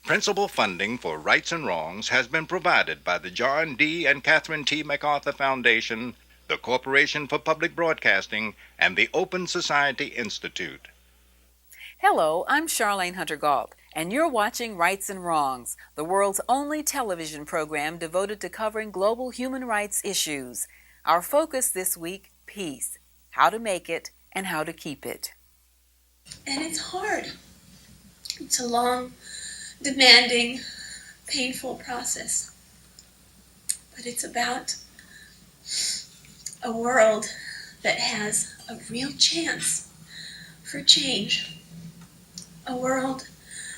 Principal funding for Rights and Wrongs has been provided by the John D. and Catherine T. MacArthur Foundation, the Corporation for Public Broadcasting, and the Open Society Institute. Hello, I'm Charlene Hunter-Gault, and you're watching Rights and Wrongs, the world's only television program devoted to covering global human rights issues. Our focus this week, peace, how to make it and how to keep it. And it's hard. It's a long, demanding, painful process. But it's about a world that has a real chance for change. A world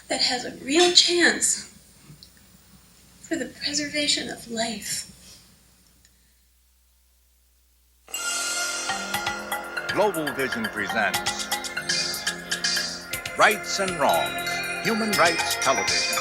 that has a real chance for the preservation of life. Global Vision presents Rights and Wrongs, Human Rights Television.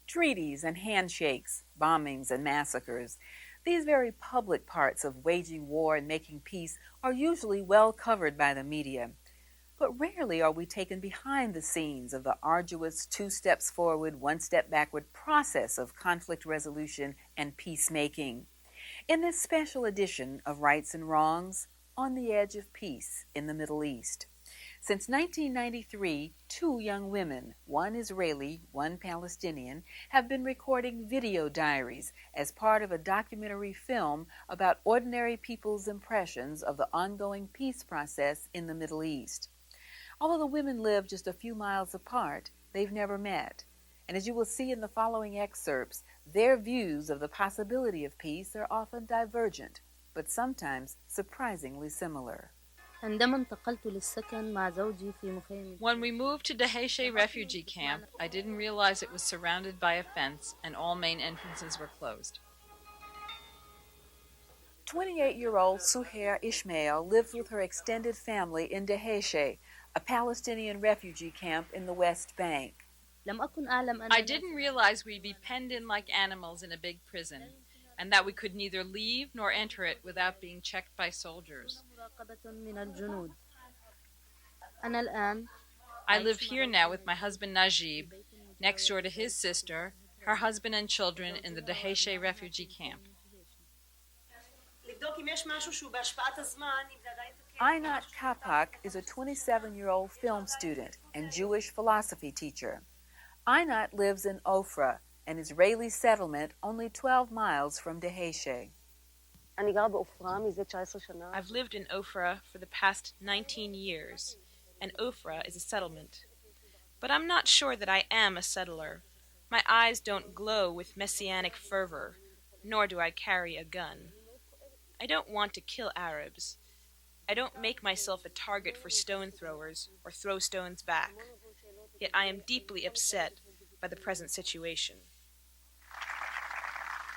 Treaties and handshakes, bombings and massacres. These very public parts of waging war and making peace are usually well covered by the media. But rarely are we taken behind the scenes of the arduous 2 steps forward, 1 step backward process of conflict resolution and peacemaking. In this special edition of Rights and Wrongs, On the Edge of Peace in the Middle East. Since 1993, 2 young women, one Israeli, one Palestinian, have been recording video diaries as part of a documentary film about ordinary people's impressions of the ongoing peace process in the Middle East. Although the women live just a few miles apart, they've never met. And as you will see in the following excerpts, their views of the possibility of peace are often divergent, but sometimes surprisingly similar. When we moved to Daheche refugee camp, I didn't realize it was surrounded by a fence and all main entrances were closed. 28-year-old Suhair Ismail lives with her extended family in Daheche, a Palestinian refugee camp in the West Bank. I didn't realize we'd be penned in like animals in a big prison, and that we could neither leave nor enter it without being checked by soldiers. I live here now with my husband Najib, next door to his sister, her husband and children in the Daheche refugee camp. Einat Kapak is a 27-year-old film student and Jewish philosophy teacher. Einat lives in Ofra, an Israeli settlement only 12 miles from Daheche. I've lived in Ofra for the past 19 years, and Ofra is a settlement. But I'm not sure that I am a settler. My eyes don't glow with messianic fervor, nor do I carry a gun. I don't want to kill Arabs. I don't make myself a target for stone throwers or throw stones back. Yet I am deeply upset by the present situation.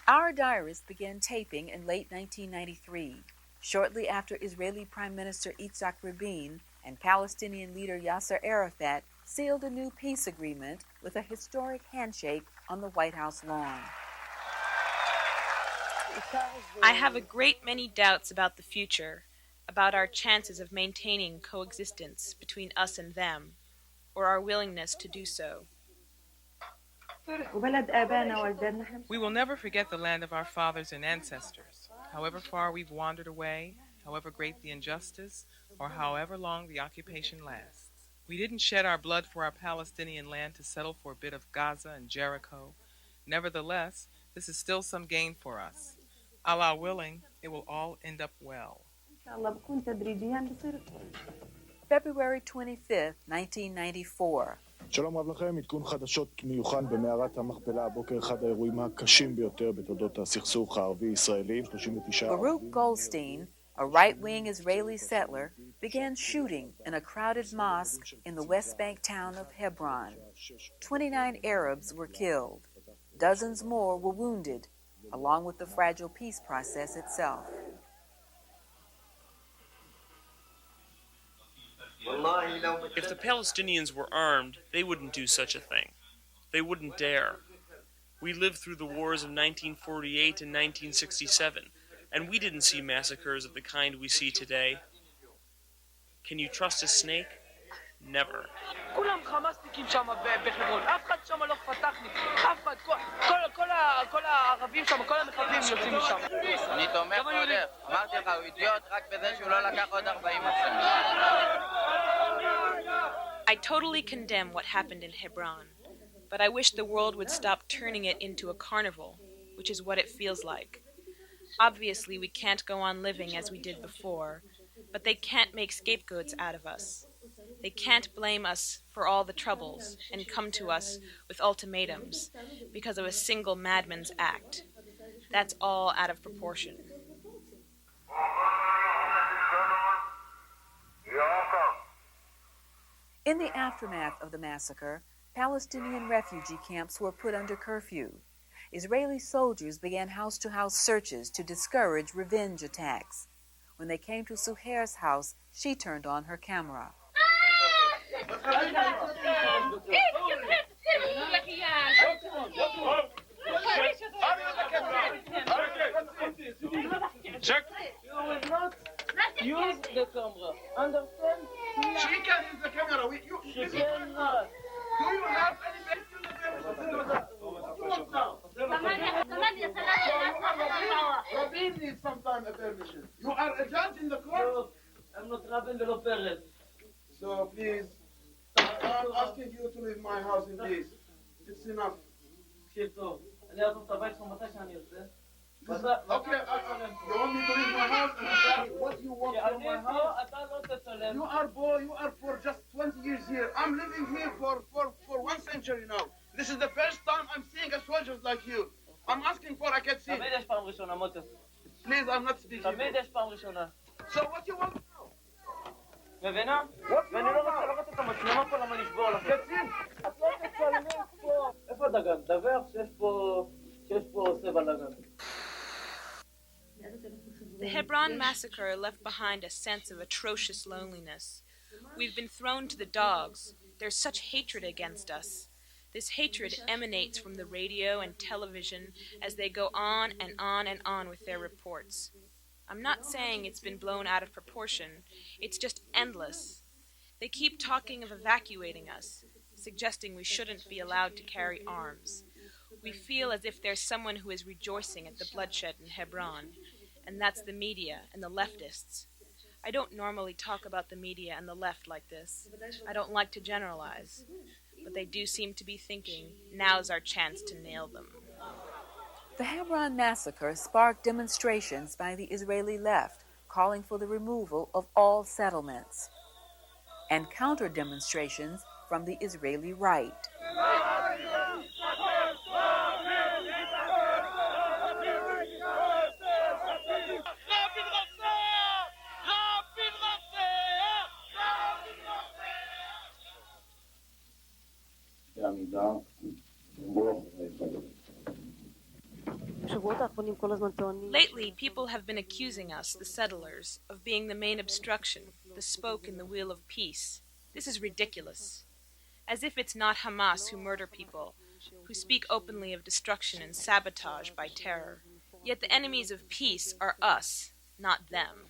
Our diarist began taping in late 1993, shortly after Israeli Prime Minister Yitzhak Rabin and Palestinian leader Yasser Arafat sealed a new peace agreement with a historic handshake on the White House lawn. I have a great many doubts about the future, about our chances of maintaining coexistence between us and them, or our willingness to do so. We will never forget the land of our fathers and ancestors. However far we've wandered away, however great the injustice, or however long the occupation lasts. We didn't shed our blood for our Palestinian land to settle for a bit of Gaza and Jericho. Nevertheless, this is still some gain for us. Allah willing, it will all end up well. February 25, 1994. שלום רב לכם, עדכון חדשות מיוחד במערת המכפלה. הבוקר אחד האירועים הקשים ביותר בתולדות הסכסוך הערבי-ישראלי. 39... Baruch Goldstein, a right-wing Israeli settler, began shooting in a crowded mosque in the West Bank town of Hebron. 29 Arabs were killed. dozens more were wounded, along with the fragile peace process itself. If the Palestinians were armed, they wouldn't do such a thing. They wouldn't dare. We lived through the wars of 1948 and 1967, and we didn't see massacres of the kind we see today. Can you trust a snake? Never. כולם חמאסניקים שם בחברון, אף אחד שם לא פתחניק, אף אחד, כל הערבים שם, כל המחבלים יוצאים משם. אני תומך ועוד, אמרתי לך, הוא אידיוט רק בזה שהוא לא לקח עוד 40 שנה. I totally condemn what happened in Hebron, but I wish the world would stop turning it into a carnival, which is what it feels like. Obviously, we can't go on living as we did before, but they can't make scapegoats out of us. They can't blame us for all the troubles and come to us with ultimatums because of a single madman's act. That's all out of proportion. In the aftermath of the massacre, Palestinian refugee camps were put under curfew. Israeli soldiers began house-to-house searches to discourage revenge attacks. When they came to Suhair's house, she turned on her camera. Check. You will not use the camera. Understand? She can use the camera. She cannot. Do you have any Rabin needs sometimes a permission. You are a judge in the court? I'm not Rabin the Peret. So please, I'm asking you to leave my house in peace. It's enough. Okay, you want me to leave my house and tell what you want from my house? You are for just 20 years here. I'm living here for 1 century now. This is the first time I'm seeing a soldier like you. I'm asking for a cutscene. Please, I'm not speaking. So what you want now? מבינה? ואני לא רוצה לראות את המצלמה פה למה לשבור לכם. קצין, את לא תצלמים פה. איפה דגן? דבר שיש פה עושה בלגן. The Hebron massacre left behind a sense of atrocious loneliness. We've been thrown to the dogs. There's such hatred against us. This hatred emanates from the radio and television as they go on and on and on with their reports. I'm not saying it's been blown out of proportion. It's just endless. They keep talking of evacuating us, suggesting we shouldn't be allowed to carry arms. We feel as if there's someone who is rejoicing at the bloodshed in Hebron, and that's the media and the leftists. I don't normally talk about the media and the left like this. I don't like to generalize. But they do seem to be thinking, now's our chance to nail them. The Hebron massacre sparked demonstrations by the Israeli left, calling for the removal of all settlements, and counter-demonstrations from the Israeli right. Lately, people have been accusing us, the settlers, of being the main obstruction, the spoke in the wheel of peace. This is ridiculous. As if it's not Hamas who murder people, who speak openly of destruction and sabotage by terror. Yet the enemies of peace are us, not them.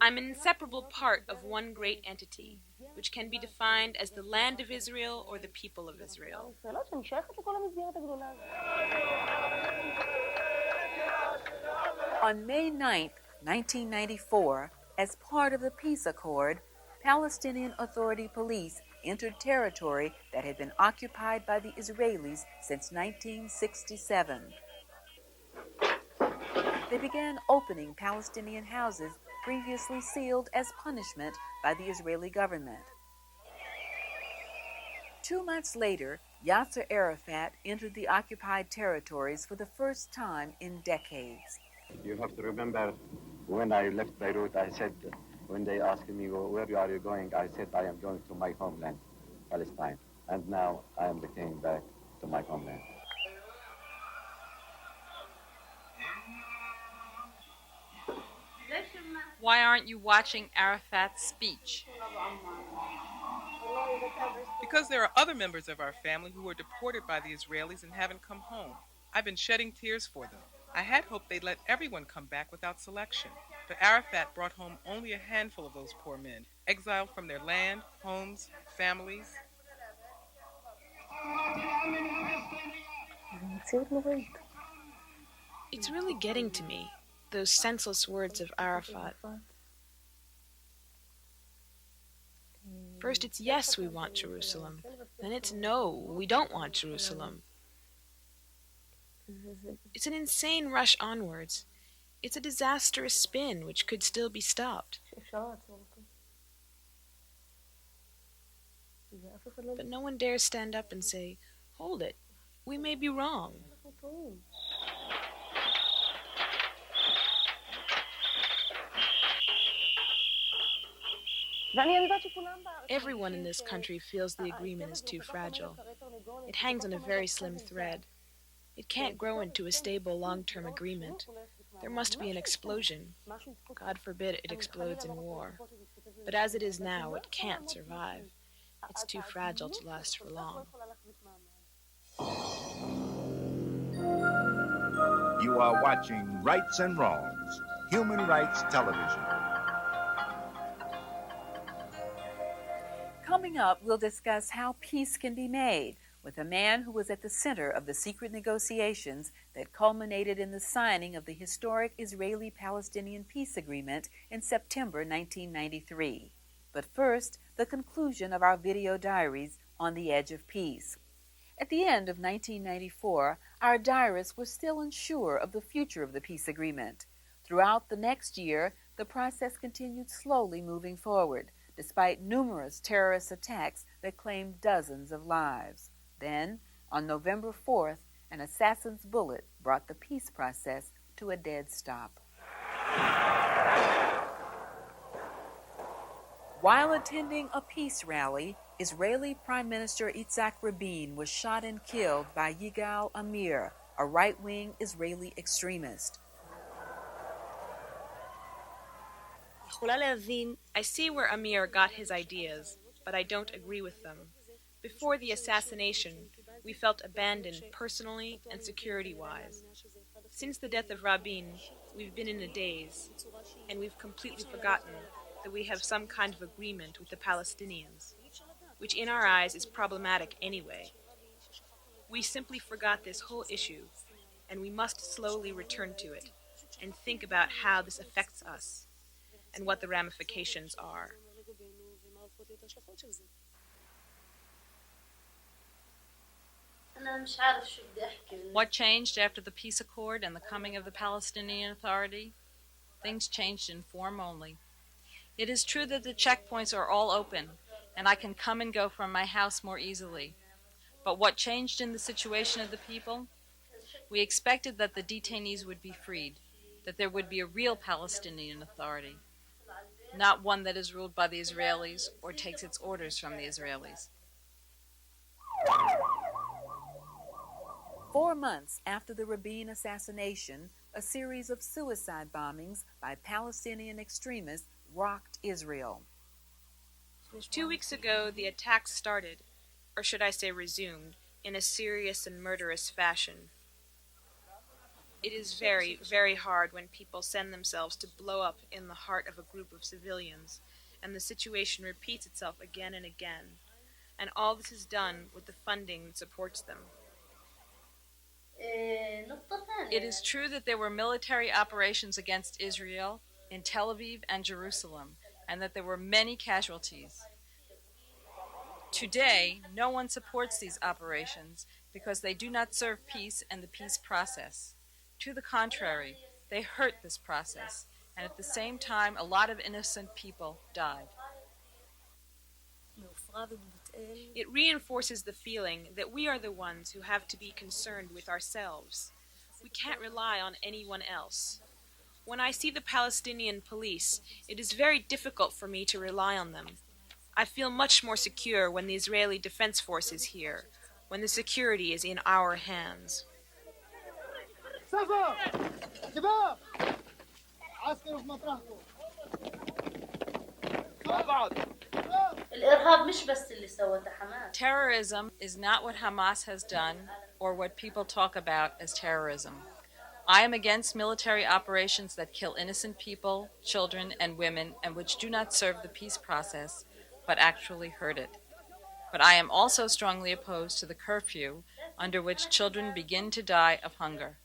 I'm an inseparable part of one great entity, which can be defined as the land of Israel or the people of Israel. On May 9, 1994, as part of the peace accord, Palestinian Authority police entered territory that had been occupied by the Israelis since 1967. They began opening Palestinian houses previously sealed as punishment by the Israeli government. 2 months later, Yasser Arafat entered the occupied territories for the first time in decades. You have to remember, when I left Beirut, I said, when they asked me, where are you going? I said, I am going to my homeland, Palestine. And now I am returning back to my homeland. Why aren't you watching Arafat's speech? Because there are other members of our family who were deported by the Israelis and haven't come home. I've been shedding tears for them. I had hoped they'd let everyone come back without selection. But Arafat brought home only a handful of those poor men, exiled from their land, homes, families. It's really getting to me, those senseless words of Arafat. First it's yes, we want Jerusalem. Then it's no, we don't want Jerusalem. It's an insane rush onwards. It's a disastrous spin which could still be stopped. But no one dares stand up and say, hold it, we may be wrong. Everyone in this country feels the agreement is too fragile. It hangs on a very slim thread. It can't grow into a stable long-term agreement. There must be an explosion. God forbid it explodes in war. But as it is now, it can't survive. It's too fragile to last for long. You are watching Rights and Wrongs, Human Rights Television. Coming up, we'll discuss how peace can be made with a man who was at the center of the secret negotiations that culminated in the signing of the historic Israeli-Palestinian peace agreement in September 1993. But first, the conclusion of our video diaries, On the Edge of Peace. At the end of 1994, our diarists were still unsure of the future of the peace agreement. Throughout the next year, the process continued slowly moving forward, despite numerous terrorist attacks that claimed dozens of lives. Then, on November 4th, an assassin's bullet brought the peace process to a dead stop. While attending a peace rally, Israeli Prime Minister Yitzhak Rabin was shot and killed by Yigal Amir, a right-wing Israeli extremist. I see where Amir got his ideas, but I don't agree with them. Before the assassination, we felt abandoned personally and security-wise. Since the death of Rabin, we've been in a daze, and we've completely forgotten that we have some kind of agreement with the Palestinians, which in our eyes is problematic anyway. We simply forgot this whole issue, and we must slowly return to it and think about how this affects us and what the ramifications are. What changed after the peace accord and the coming of the Palestinian Authority? Things changed in form only. It is true that the checkpoints are all open, and I can come and go from my house more easily. But what changed in the situation of the people? We expected that the detainees would be freed, that there would be a real Palestinian Authority, not one that is ruled by the Israelis or takes its orders from the Israelis. 4 months after the Rabin assassination, a series of suicide bombings by Palestinian extremists rocked Israel. 2 weeks ago, the attacks started, or should I say resumed, in a serious and murderous fashion. It is very, very hard when people send themselves to blow up in the heart of a group of civilians, and the situation repeats itself again and again, and all this is done with the funding that supports them. It is true that there were military operations against Israel in Tel Aviv and Jerusalem, and that there were many casualties. Today, no one supports these operations because they do not serve peace and the peace process. To the contrary, they hurt this process, and at the same time, a lot of innocent people died. It reinforces the feeling that we are the ones who have to be concerned with ourselves. We can't rely on anyone else. When I see the Palestinian police, it is very difficult for me to rely on them. I feel much more secure when the Israeli Defense Force is here, when the security is in our hands. Terrorism is not what Hamas has done or what people talk about as terrorism. I am against military operations that kill innocent people, children, and women, and which do not serve the peace process, but actually hurt it. But I am also strongly opposed to the curfew under which children begin to die of hunger.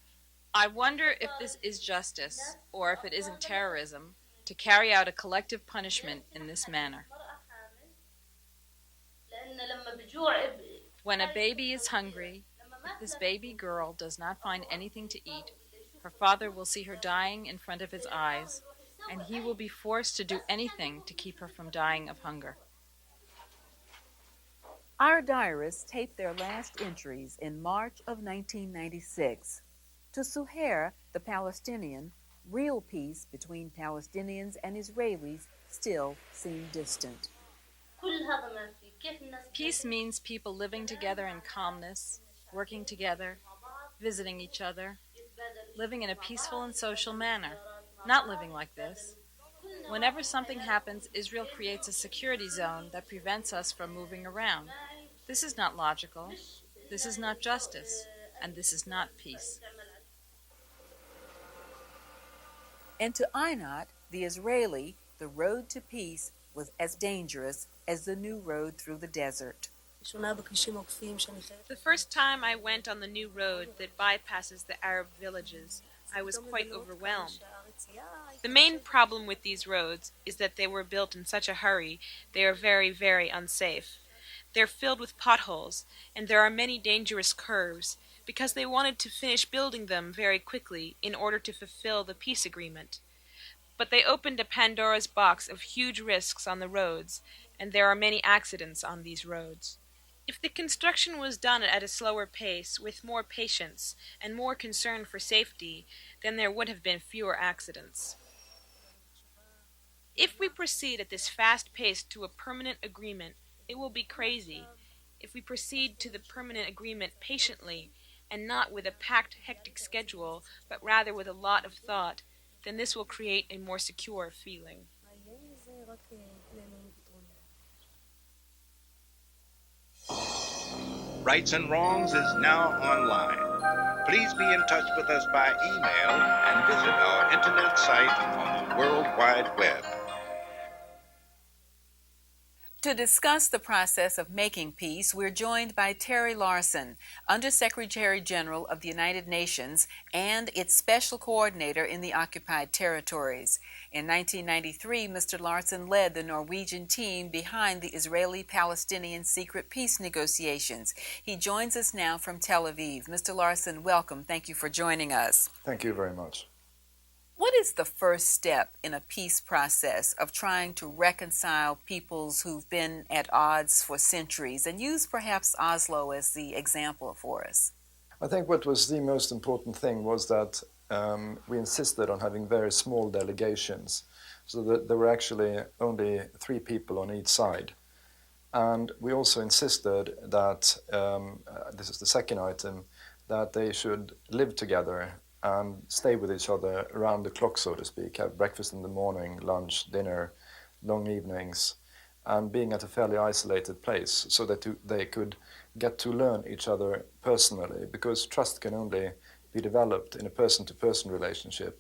I wonder if this is justice, or if it isn't terrorism, to carry out a collective punishment in this manner. When a baby is hungry, if this baby girl does not find anything to eat, her father will see her dying in front of his eyes, and he will be forced to do anything to keep her from dying of hunger. Our diarists taped their last entries in March of 1996. To Suhair, the Palestinian, real peace between Palestinians and Israelis still seemed distant. Peace means people living together in calmness, working together, visiting each other, living in a peaceful and social manner, not living like this. Whenever something happens, Israel creates a security zone that prevents us from moving around. This is not logical, this is not justice, and this is not peace. And to Einat, the Israeli, the road to peace was as dangerous as the new road through the desert. The first time I went on the new road that bypasses the Arab villages, I was quite overwhelmed. The main problem with these roads is that they were built in such a hurry, they are very, very unsafe. They're filled with potholes, and there are many dangerous curves, because they wanted to finish building them very quickly in order to fulfill the peace agreement. But they opened a Pandora's box of huge risks on the roads, and there are many accidents on these roads. If the construction was done at a slower pace, with more patience and more concern for safety, then there would have been fewer accidents. If we proceed at this fast pace to a permanent agreement, it will be crazy. If we proceed to the permanent agreement patiently, and not with a packed, hectic schedule, but rather with a lot of thought, then this will create a more secure feeling. Rights and Wrongs is now online. Please be in touch with us by email and visit our internet site on the World Wide Web. To discuss the process of making peace, we're joined by Terje Larsen, Undersecretary General of the United Nations and its Special Coordinator in the Occupied Territories. In 1993, Mr. Larsen led the Norwegian team behind the Israeli-Palestinian secret peace negotiations. He joins us now from Tel Aviv. Mr. Larsen, welcome. Thank you for joining us. Thank you very much. What is the first step in a peace process of trying to reconcile peoples who've been at odds for centuries, and use perhaps Oslo as the example for us? I think what was the most important thing was that we insisted on having very small delegations, so that there were actually only 3 people on each side. And we also insisted that, this is the second item, that they should live together and stay with each other around the clock, so to speak, have breakfast in the morning, lunch, dinner, long evenings, and being at a fairly isolated place so that they could get to learn each other personally, because trust can only be developed in a person-to-person relationship.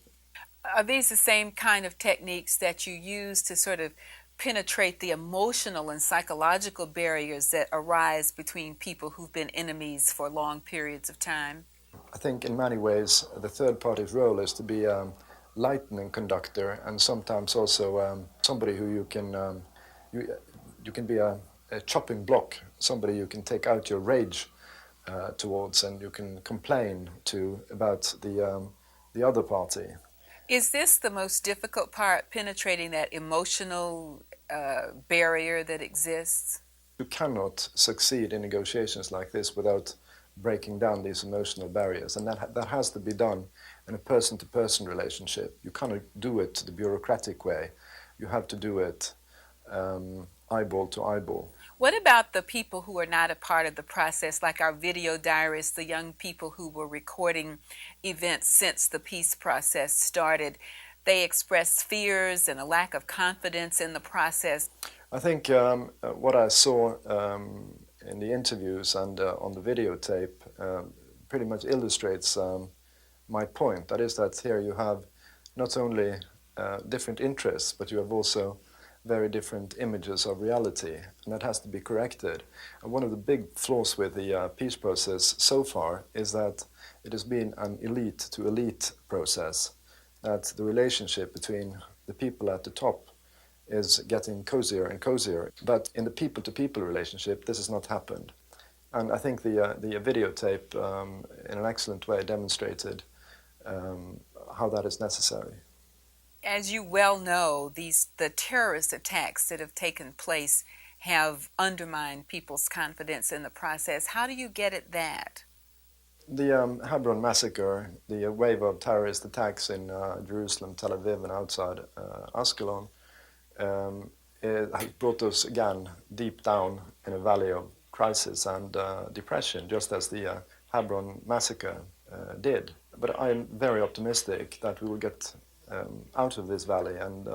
Are these the same kind of techniques that you use to sort of penetrate the emotional and psychological barriers that arise between people who've been enemies for long periods of time? I think in many ways the third party's role is to be a lightning conductor, and sometimes also somebody who you can be a chopping block, somebody you can take out your rage towards, and you can complain to about the other party. Is this the most difficult part, penetrating that emotional barrier that exists? You cannot succeed in negotiations like this without breaking down these emotional barriers, and that has to be done in a person-to-person relationship. You cannot do it the bureaucratic way. You have to do it eyeball to eyeball. What about the people who are not a part of the process, like our video diarists, the young people who were recording events since the peace process started? they express fears and a lack of confidence in the process. I think what I saw in the interviews and on the videotape pretty much illustrates my point. That is that here you have not only different interests, but you have also very different images of reality, and that has to be corrected. And one of the big flaws with the peace process so far is that it has been an elite to elite process, that the relationship between the people at the top is getting cozier and cozier. But in the people-to-people relationship, this has not happened. And I think the videotape in an excellent way demonstrated how that is necessary. As you well know, the terrorist attacks that have taken place have undermined people's confidence in the process. How do you get at that? The Hebron massacre, the wave of terrorist attacks in Jerusalem, Tel Aviv, and outside Ascalon, it has brought us again deep down in a valley of crisis and depression, just as the Hebron massacre did. But I'm very optimistic that we will get out of this valley and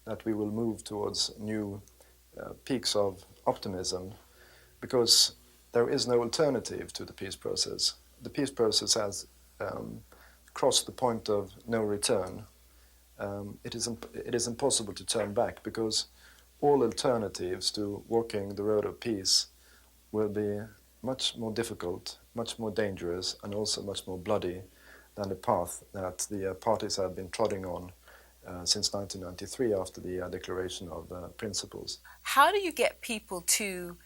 that we will move towards new peaks of optimism, because there is no alternative to the peace process. The peace process has crossed the point of no return. It is impossible to turn back, because all alternatives to walking the road of peace will be much more difficult, much more dangerous, and also much more bloody than the path that the parties have been trotting on since 1993 after the Declaration of Principles. How do you get people to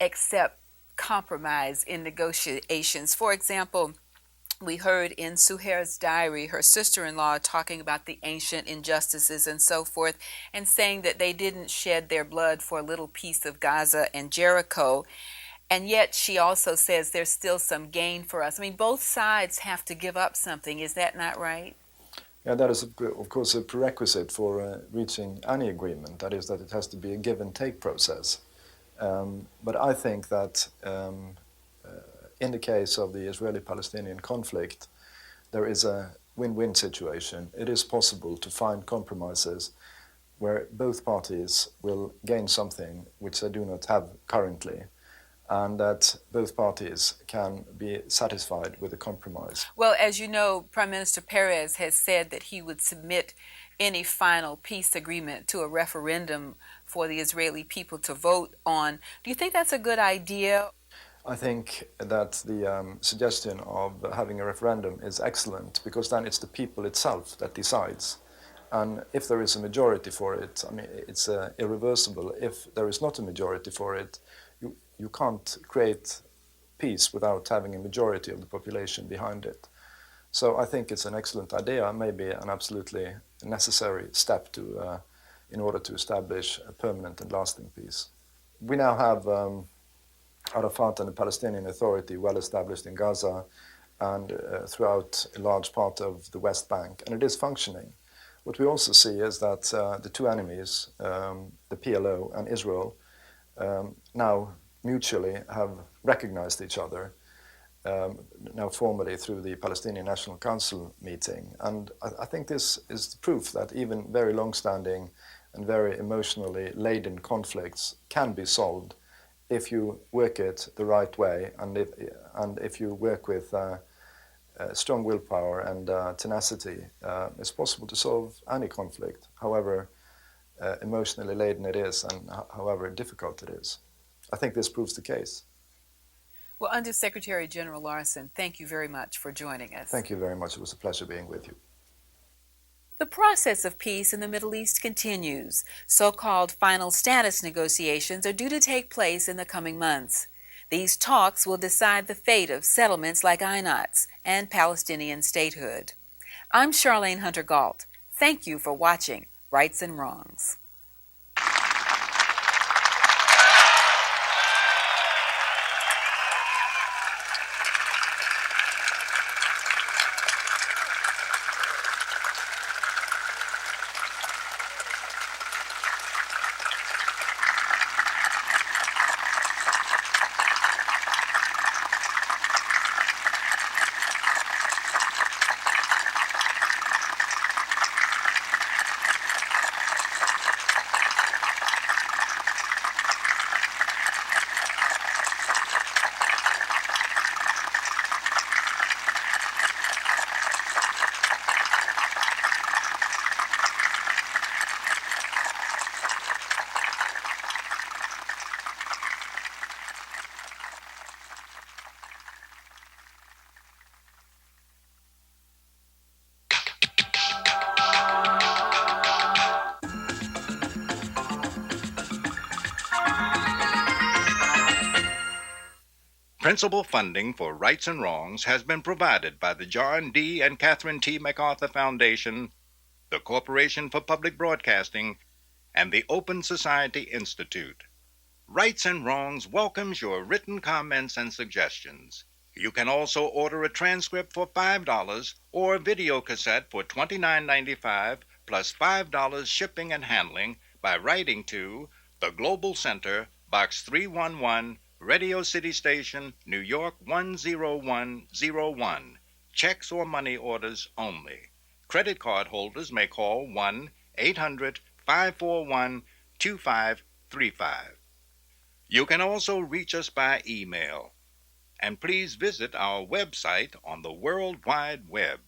accept compromise in negotiations? For example, we heard in Suhair's diary her sister-in-law talking about the ancient injustices and so forth, and saying that they didn't shed their blood for a little piece of Gaza and Jericho. And yet she also says there's still some gain for us. I mean, both sides have to give up something. Is that not right? Yeah, that is, of course, a prerequisite for reaching any agreement. That is, that it has to be a give and take process. But I think that in the case of the Israeli-Palestinian conflict, there is a win-win situation. It is possible to find compromises where both parties will gain something which they do not have currently, and that both parties can be satisfied with a compromise. Well, as you know, Prime Minister Peres has said that he would submit any final peace agreement to a referendum for the Israeli people to vote on. Do you think that's a good idea? I think that the suggestion of having a referendum is excellent, because then it's the people itself that decides. And if there is a majority for it, I mean, it's irreversible. If there is not a majority for it, you can't create peace without having a majority of the population behind it. So I think it's an excellent idea, maybe an absolutely necessary step to, in order to establish a permanent and lasting peace. We now have Arafat and the Palestinian Authority well established in Gaza and throughout a large part of the West Bank, and it is functioning. What we also see is that the two enemies, the PLO and Israel, now mutually have recognized each other, now formally through the Palestinian National Council meeting. And I think this is proof that even very long-standing and very emotionally laden conflicts can be solved if you work it the right way, and if you work with strong willpower and tenacity. It's possible to solve any conflict, however emotionally laden it is and however difficult it is. I think this proves the case. Well, Undersecretary General Larsen, thank you very much for joining us. Thank you very much. It was a pleasure being with you. The process of peace in the Middle East continues. So-called final status negotiations are due to take place in the coming months. These talks will decide the fate of settlements like Einat's and Palestinian statehood. I'm Charlene Hunter-Gault. Thank you for watching Rights and Wrongs. Principal funding for Rights and Wrongs has been provided by the John D. and Catherine T. MacArthur Foundation, the Corporation for Public Broadcasting, and the Open Society Institute. Rights and Wrongs welcomes your written comments and suggestions. You can also order a transcript for $5 or a video cassette for $29.95 plus $5 shipping and handling by writing to the Global Center, Box 311, Radio City Station, New York 10101. Checks or money orders only. Credit card holders may call 1-800-541-2535. You can also reach us by email. And please visit our website on the World Wide Web.